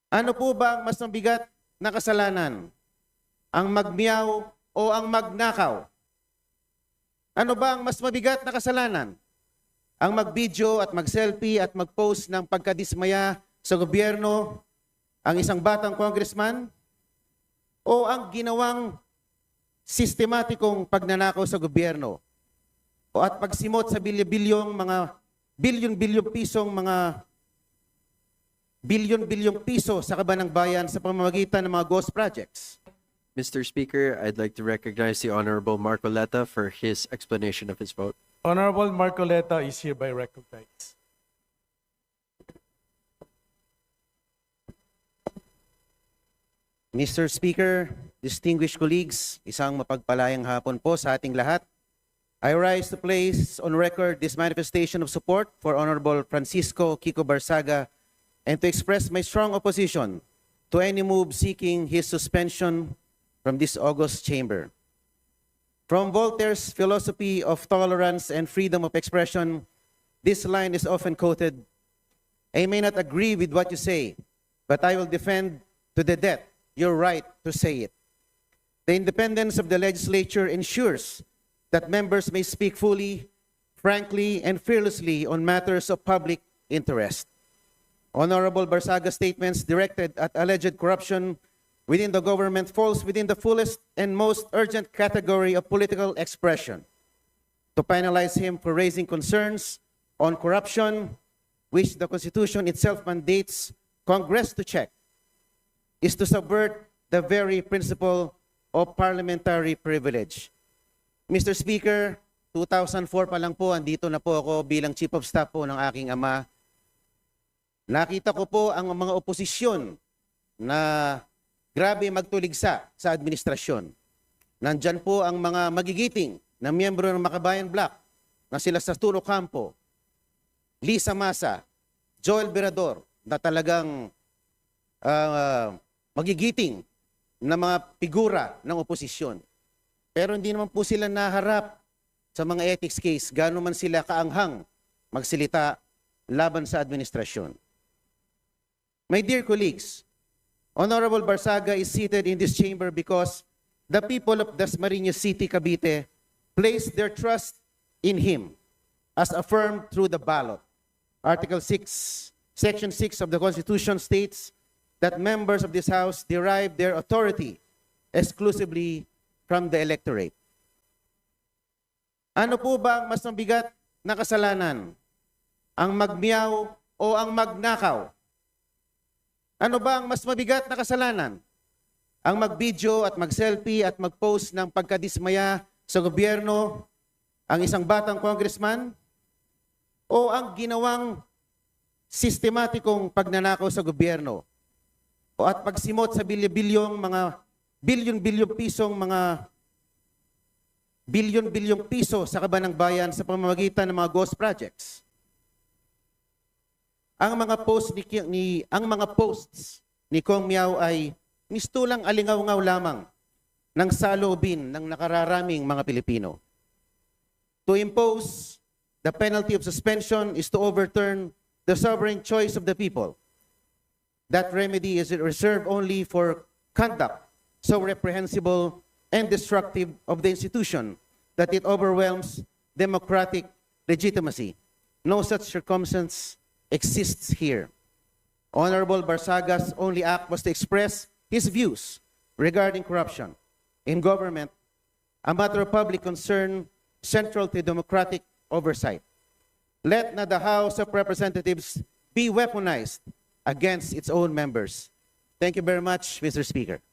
Ano po ba ang mas mabigat na kasalanan? Ang magmiyaw o ang magnakaw? Ano ba ang mas mabigat na kasalanan? Ang mag-video at mag-selfie at mag-post ng pagkadismaya sa gobyerno, ang isang batang congressman? O ang ginawang sistematikong pagnanakaw sa gobyerno? O at pagsimot sa bilyon-bilyong piso sa kaban ng bayan sa pamamagitan ng mga ghost projects? Mr. Speaker, I'd like to recognize the Honorable Marcoleta for his explanation of his vote. Honorable Marcoleta is hereby recognized. Mr. Speaker, distinguished colleagues, isang mapagpalayang hapon po sa ating lahat. I rise to place on record this manifestation of support for Honorable Francisco Kiko Barsaga and to express my strong opposition to any move seeking his suspension from this august chamber. From Voltaire's philosophy of tolerance and freedom of expression, this line is often quoted, "I may not agree with what you say, but I will defend to the death your right to say it." The independence of the legislature ensures that members may speak fully, frankly, and fearlessly on matters of public interest. Honorable Barsaga's statements directed at alleged corruption within the government falls within the fullest and most urgent category of political expression. To penalize him for raising concerns on corruption, which the Constitution itself mandates Congress to check, is to subvert the very principle of parliamentary privilege. Mr. Speaker, 2004 pa lang po, andito na po ako bilang Chief of Staff po ng aking ama. Nakita ko po ang mga oposisyon na grabe magtuligsa sa administrasyon. Nandyan po ang mga magigiting na miyembro ng Makabayan Bloc na sila Sasturo Campo, Lisa Masa, Joel Berador na talagang magigiting na mga figura ng oposisyon. Pero hindi naman po sila naharap sa mga ethics case, gano'n man sila kaanghang magsilita laban sa administrasyon. My dear colleagues, Honorable Barsaga is seated in this chamber because the people of Dasmariñas City, Cavite, placed their trust in him as affirmed through the ballot. Article 6, Section 6 of the Constitution states that members of this House derive their authority exclusively from the electorate. Ano po ba ang mas mabigat na kasalanan? Ang magmiyaw o ang magnakaw? Ano ba ang mas mabigat na kasalanan? Ang mag-video at mag-selfie at mag-post ng pagkadismaya sa gobyerno, ang isang batang congressman? O ang ginawang sistematikong pagnanakaw sa gobyerno? O at pagsimot sa bilyon-bilyong piso sa kaban ng bayan sa pamamagitan ng mga ghost projects? Ang mga posts ni Kong Miao ay mistulang alingaw-ngaw lamang ng saloobin ng nakararaming mga Pilipino. To impose the penalty of suspension is to overturn the sovereign choice of the people. That remedy is reserved only for conduct so reprehensible and destructive of the institution that it overwhelms democratic legitimacy. No such circumstance exists here. Honorable Barsaga's only act was to express his views regarding corruption in government, a matter of public concern central to democratic oversight. Let not the House of Representatives be weaponized against its own members. Thank you very much, Mr. Speaker.